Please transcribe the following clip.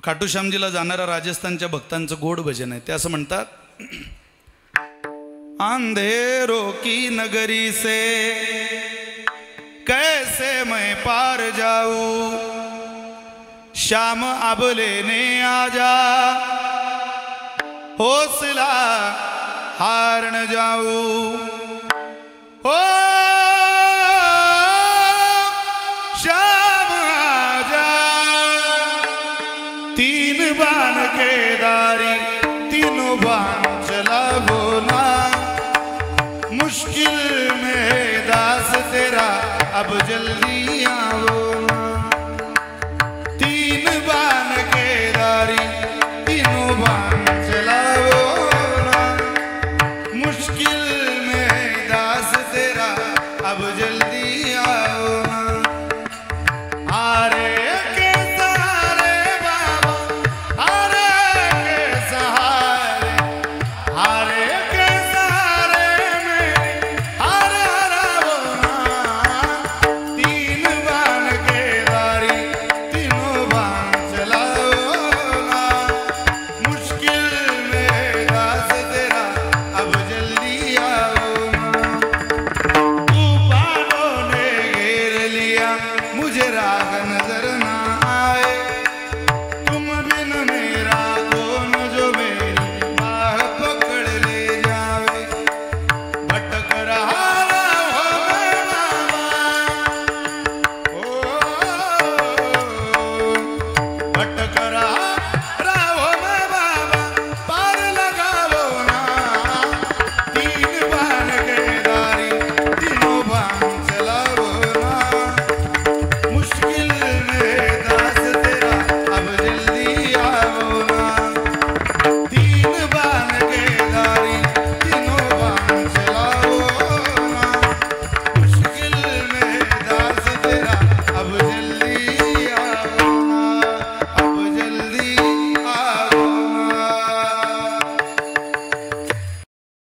खाटू श्यामजीला जाणाऱ्या राजस्थानच्या भक्तांचं गोड भजन आहे. ते असं म्हणतात, अंधेरों की नगरी से कैसे मैं पार जाऊं, श्याम अब लेने आजा, हौसला हार न जाऊं. ओ श्याम आजा, तीन बाण केदारी, तीनों बाण चला बोला, मुश्किल में दास तेरा अब जल्दी